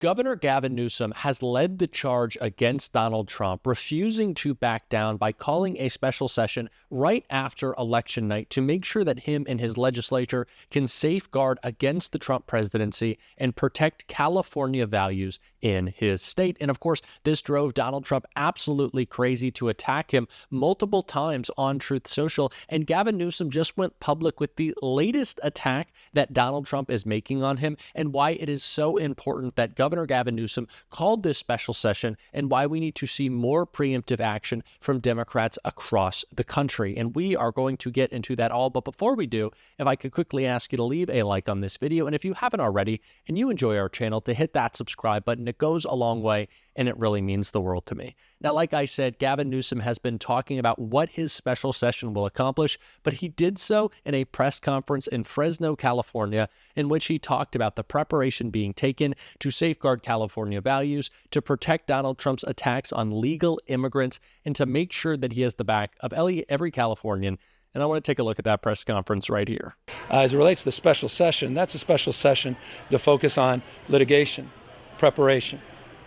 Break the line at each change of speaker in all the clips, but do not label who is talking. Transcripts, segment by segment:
Governor Gavin Newsom has led the charge against Donald Trump, refusing to back down by calling a special session right after election night to make sure that him and his legislature can safeguard against the Trump presidency and protect California values in his state. And of course, this drove Donald Trump absolutely crazy to attack him multiple times on Truth Social. And Gavin Newsom just went public with the latest attack that Donald Trump is making on him and why it is so important that Governor Gavin Newsom called this special session and why we need to see more preemptive action from Democrats across the country. And we are going to get into that all. But before we do, if I could quickly ask you to leave a like on this video, and if you haven't already and you enjoy our channel, to hit that subscribe button. It goes a long way and it really means the world to me. Now, like I said, Gavin Newsom has been talking about what his special session will accomplish, but he did so in a press conference in Fresno, California, in which he talked about the preparation being taken to safeguard California values, to protect Donald Trump's attacks on legal immigrants, and to make sure that he has the back of every Californian. And I want to take a look at that press conference right here.
As it relates to the special session, that's a special session to focus on litigation, preparation.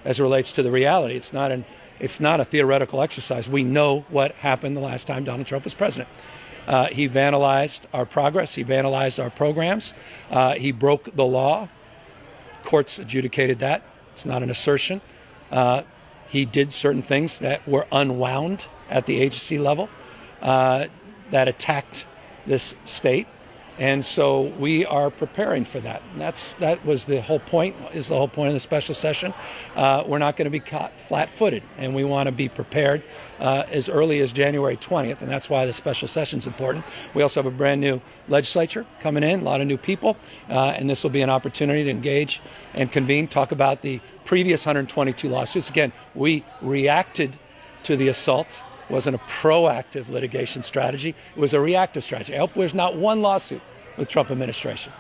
As it relates to the reality, it's not a theoretical exercise. We know what happened the last time Donald Trump was president. He vandalized our progress. He vandalized our programs. He broke the law. Courts adjudicated that. It's not an assertion. He did certain things that were unwound at the agency level that attacked this state. And so we are preparing for that. And that was the whole point, is the whole point of the special session. We're not going to be caught flat-footed, and we want to be prepared as early as January 20th, and that's why the special session is important. We also have a brand new legislature coming in, a lot of new people, and this will be an opportunity to engage and convene, talk about the previous 122 lawsuits. Again, we reacted to the assault. It wasn't a proactive litigation strategy. It was a reactive strategy. I hope there's not one lawsuit with Trump administration.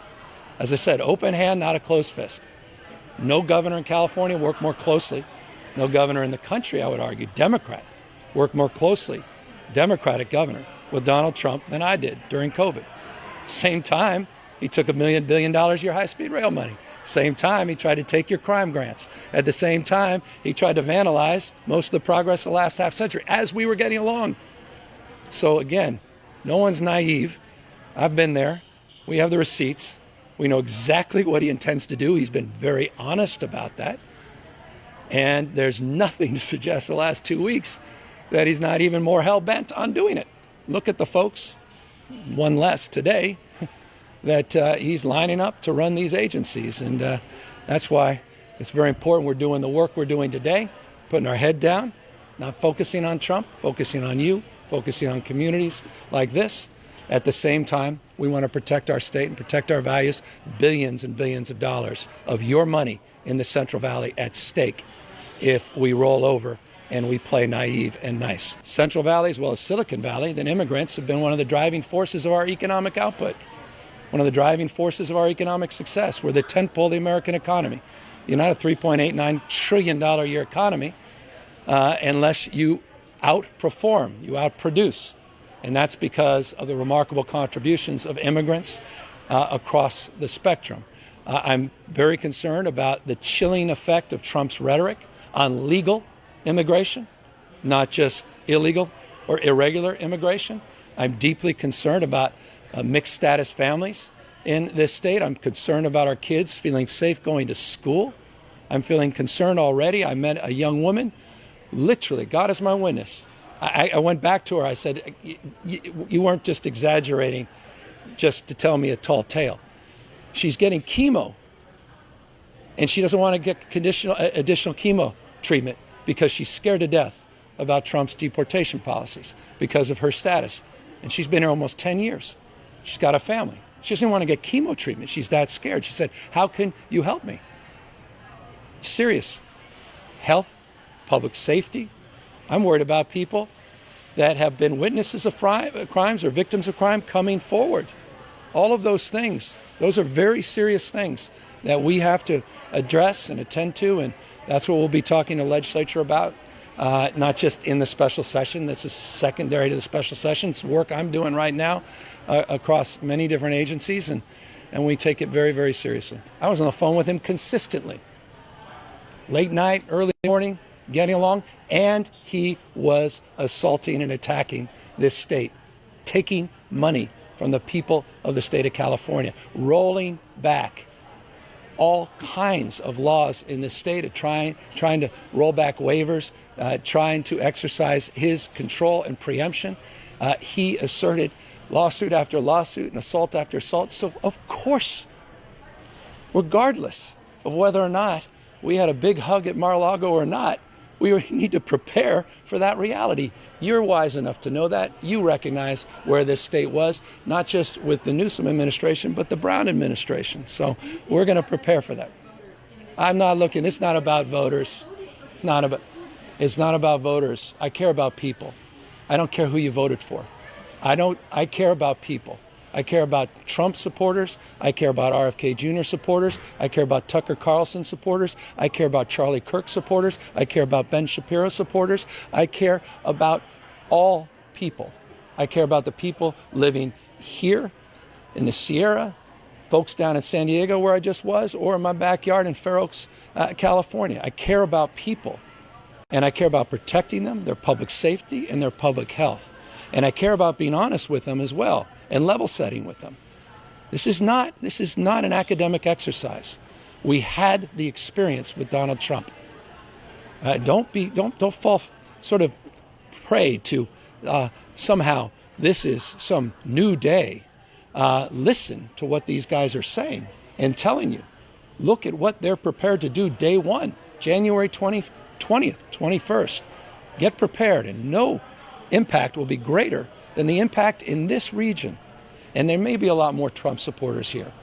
As I said, open hand, not a closed fist. No governor in California worked more closely. No governor in the country, I would argue, Democrat, worked more closely, Democratic governor, with Donald Trump than I did during COVID. Same time, he took $1 billion of your high-speed rail money. Same time, he tried to take your crime grants. At the same time, he tried to vandalize most of the progress of the last half century as we were getting along. So again, no one's naive. I've been there. We have the receipts. We know exactly what he intends to do. He's been very honest about that. And there's nothing to suggest the last 2 weeks that he's not even more hell-bent on doing it. Look at the folks, one less today, that he's lining up to run these agencies. And that's why it's very important we're doing the work we're doing today, putting our head down, not focusing on Trump, focusing on you, focusing on communities like this. At the same time, we want to protect our state and protect our values. Billions and billions of dollars of your money in the Central Valley at stake if we roll over and we play naive and nice. Central Valley, as well as Silicon Valley, then immigrants have been one of the driving forces of our economic output. One of the driving forces of our economic success. We're the tentpole of the American economy. You're not a $3.89 trillion a year economy unless you outperform, you outproduce. And that's because of the remarkable contributions of immigrants across the spectrum. I'm very concerned about the chilling effect of Trump's rhetoric on legal immigration, not just illegal or irregular immigration. I'm deeply concerned about mixed status families in this state. I'm concerned about our kids feeling safe going to school. I'm feeling concerned already. I met a young woman, literally, God is my witness. I went back to her. I said, you weren't just exaggerating just to tell me a tall tale. She's getting chemo, and she doesn't want to get additional chemo treatment because she's scared to death about Trump's deportation policies because of her status. And she's been here almost 10 years. She's got a family. She doesn't want to get chemo treatment. She's that scared. She said, how can you help me? It's serious. Health, public safety. I'm worried about people that have been witnesses of crimes or victims of crime coming forward. All of those things, those are very serious things that we have to address and attend to, and that's what we'll be talking to the legislature about, not just in the special session. This is secondary to the special session. It's work I'm doing right now across many different agencies, and we take it very, very seriously. I was on the phone with him consistently. late night, early morning, getting along, and he was assaulting and attacking this state, taking money from the people of the state of California, rolling back all kinds of laws in this state, of trying to roll back waivers, trying to exercise his control and preemption. He asserted lawsuit after lawsuit and assault after assault. So of course, regardless of whether or not we had a big hug at Mar-a-Lago or not, we need to prepare for that reality. You're wise enough to know that. You recognize where this state was, not just with the Newsom administration, but the Brown administration. So we're going to prepare for that. I'm not looking, it's not about voters. It's not about voters. I care about people. I don't care who you voted for. I care about people. I care about Trump supporters. I care about RFK Jr. supporters. I care about Tucker Carlson supporters. I care about Charlie Kirk supporters. I care about Ben Shapiro supporters. I care about all people. I care about the people living here in the Sierra, folks down in San Diego where I just was, or in my backyard in Fair Oaks, California. I care about people, and I care about protecting them, their public safety, and their public health. And I care about being honest with them as well, and level setting with them. This is not an academic exercise. We had the experience with Donald Trump. Don't fall sort of prey to somehow this is some new day. Listen to what these guys are saying and telling you. Look at what they're prepared to do day one, January 20th, 21st. Get prepared, and no impact will be greater than the impact in this region. And there may be a lot more Trump supporters here,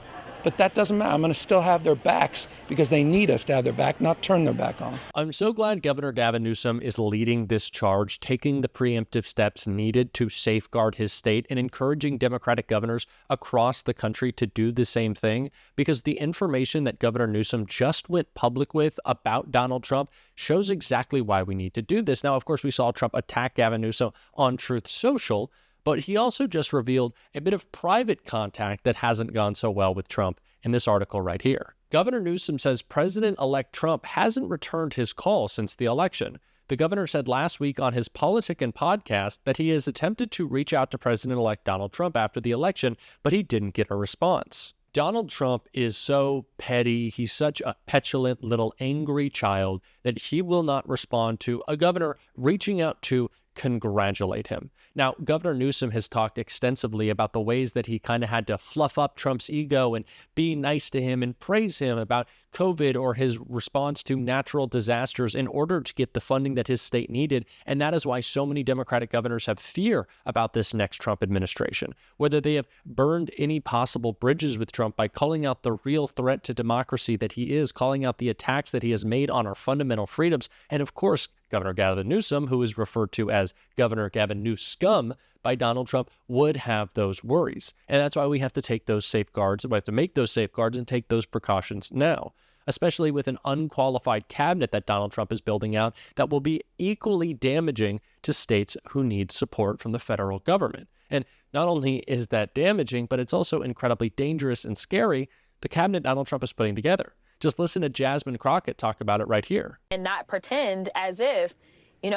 but that doesn't matter. I'm going to still have their backs because they need us to have their back, not turn their back on them.
I'm so glad Governor Gavin Newsom is leading this charge, taking the preemptive steps needed to safeguard his state and encouraging Democratic governors across the country to do the same thing, because the information that Governor Newsom just went public with about Donald Trump shows exactly why we need to do this. Now, of course, we saw Trump attack Gavin Newsom on Truth Social, but he also just revealed a bit of private contact that hasn't gone so well with Trump in this article right here. Governor Newsom says President-elect Trump hasn't returned his call since the election. The governor said last week on his Politickin' podcast that he has attempted to reach out to President-elect Donald Trump after the election, but he didn't get a response. Donald Trump is so petty, he's such a petulant little angry child that he will not respond to a governor reaching out to congratulate him. Now, Governor Newsom has talked extensively about the ways that he kind of had to fluff up Trump's ego and be nice to him and praise him about COVID or his response to natural disasters in order to get the funding that his state needed. And that is why so many Democratic governors have fear about this next Trump administration, whether they have burned any possible bridges with Trump by calling out the real threat to democracy that he is, calling out the attacks that he has made on our fundamental freedoms. And of course, Governor Gavin Newsom, who is referred to as Governor Gavin Newscum by Donald Trump, would have those worries. And that's why we have to take those safeguards. We have to make those safeguards and take those precautions now, especially with an unqualified cabinet that Donald Trump is building out that will be equally damaging to states who need support from the federal government. And not only is that damaging, but it's also incredibly dangerous and scary, the cabinet Donald Trump is putting together. Just listen to Jasmine Crockett talk about it right here.
And not pretend as if,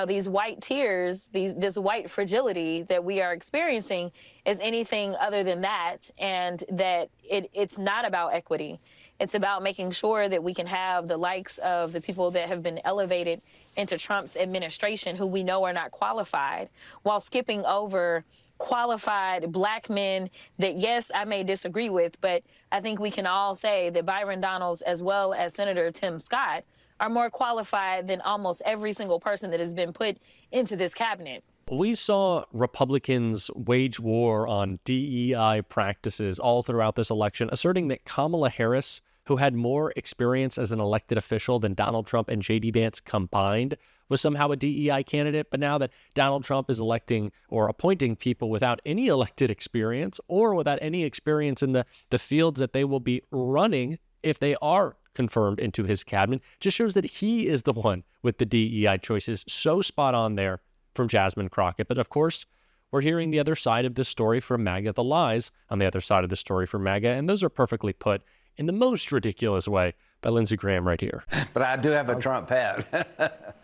these white tears, this white fragility that we are experiencing is anything other than that, and that it's not about equity. It's about making sure that we can have the likes of the people that have been elevated into Trump's administration who we know are not qualified, while skipping over qualified black men that, yes, I may disagree with, but I think we can all say that Byron Donalds as well as Senator Tim Scott are more qualified than almost every single person that has been put into this cabinet.
We saw Republicans wage war on DEI practices all throughout this election, asserting that Kamala Harris, who had more experience as an elected official than Donald Trump and J.D. Vance combined, was somehow a DEI candidate. But now that Donald Trump is electing or appointing people without any elected experience or without any experience in the fields that they will be running if they are confirmed into his cabinet, just shows that he is the one with the DEI choices. So spot on there from Jasmine Crockett. But of course, we're hearing the other side of this story from MAGA, the lies on the other side of the story from MAGA, and those are perfectly put in the most ridiculous way by Lindsey Graham right here.
But I do have a Trump hat.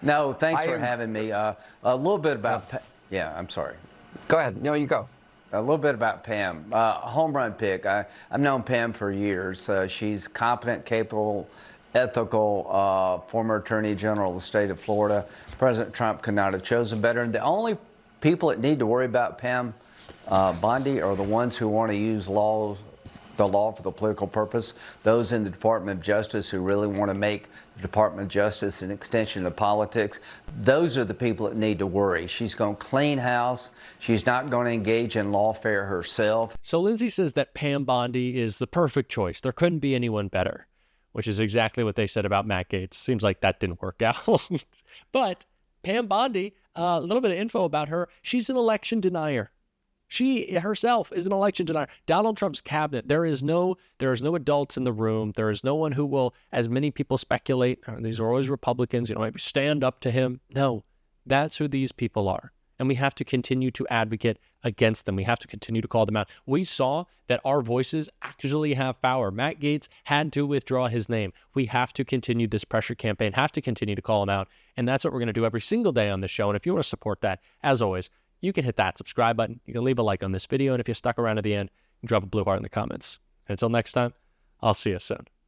No, thanks for having me. A little bit about, yeah, I'm sorry.
Go ahead. No, you go.
A little bit about Pam. Home run pick. I've known Pam for years. She's competent, capable, ethical, former Attorney General of the state of Florida. President Trump could not have chosen better. And the only people that need to worry about Pam Bondi are the ones who want to use the law for the political purpose, those in the Department of Justice who really want to make the Department of Justice an extension of politics. Those are the people that need to worry. She's going to clean house. She's not going to engage in lawfare herself.
So Lindsey says that Pam Bondi is the perfect choice. There couldn't be anyone better, which is exactly what they said about Matt Gaetz. Seems like that didn't work out. But Pam Bondi, a little bit of info about her. She's an election denier. She herself is an election denier. Donald Trump's cabinet, there is no adults in the room. There is no one who will, as many people speculate, these are always Republicans, maybe stand up to him. No, that's who these people are. And we have to continue to advocate against them. We have to continue to call them out. We saw that our voices actually have power. Matt Gaetz had to withdraw his name. We have to continue this pressure campaign, have to continue to call him out. And that's what we're going to do every single day on this show. And if you want to support that, as always, you can hit that subscribe button. You can leave a like on this video. And if you stuck around to the end, drop a blue heart in the comments. And until next time, I'll see you soon.